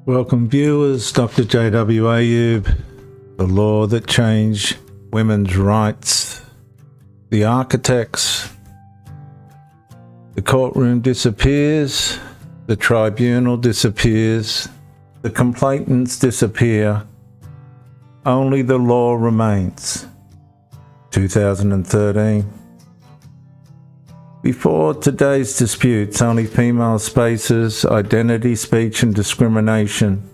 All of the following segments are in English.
Welcome viewers, Dr. J.W. Ayub. The law that changed women's rights. The architects. The courtroom disappears. The tribunal disappears. The complainants disappear. Only the law remains. 2013. Before today's disputes, only female spaces, identity, speech and discrimination.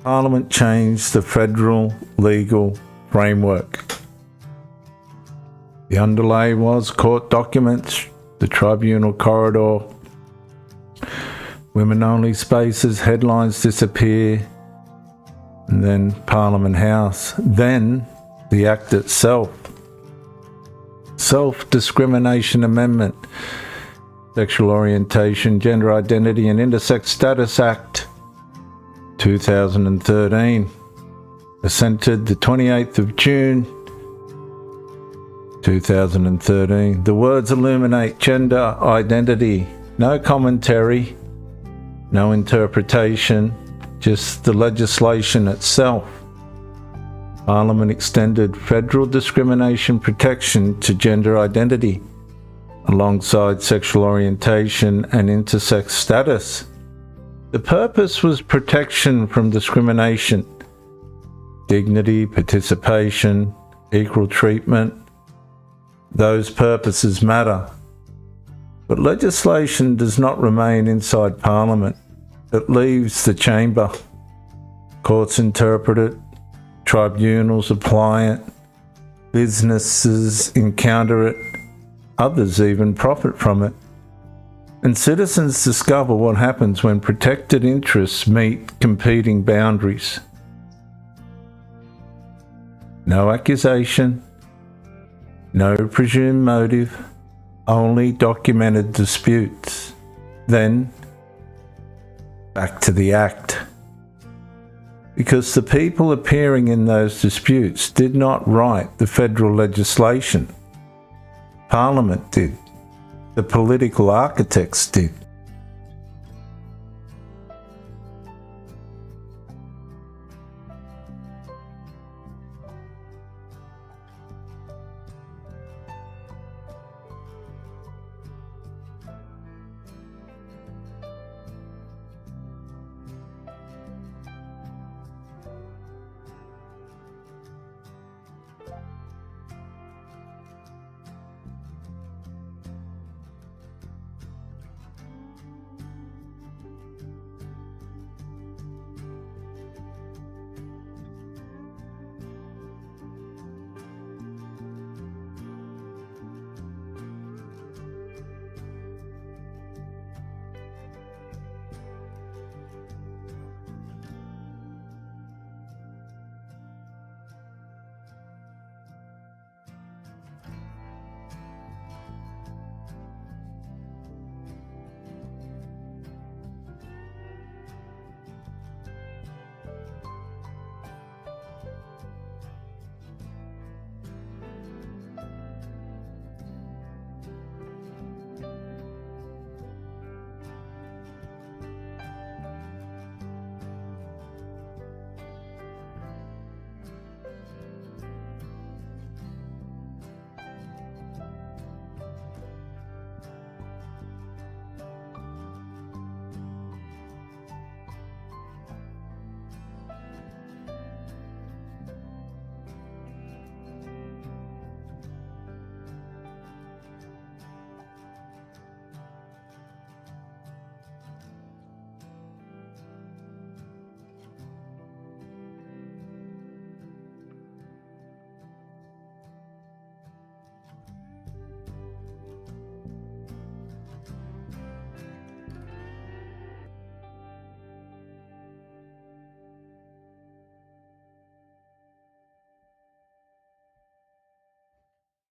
Parliament changed the federal legal framework. The underlay was court documents, the tribunal corridor, women-only spaces, headlines disappear, and then Parliament House. Then the Act itself. Sex Discrimination Amendment, Sexual Orientation, Gender Identity and Intersex Status Act, 2013, assented the 28th of June, 2013. The words illuminate gender identity, no commentary, no interpretation, just the legislation itself. Parliament extended federal discrimination protection to gender identity, alongside sexual orientation and intersex status. The purpose was protection from discrimination, dignity, participation, equal treatment. Those purposes matter. But legislation does not remain inside Parliament. It leaves the chamber. Courts interpret it. Tribunals apply it, businesses encounter it, others even profit from it, and citizens discover what happens when protected interests meet competing boundaries. No accusation, no presumed motive, only documented disputes. Then, back to the Act. Because the people appearing in those disputes did not write the federal legislation. Parliament did. The political architects did.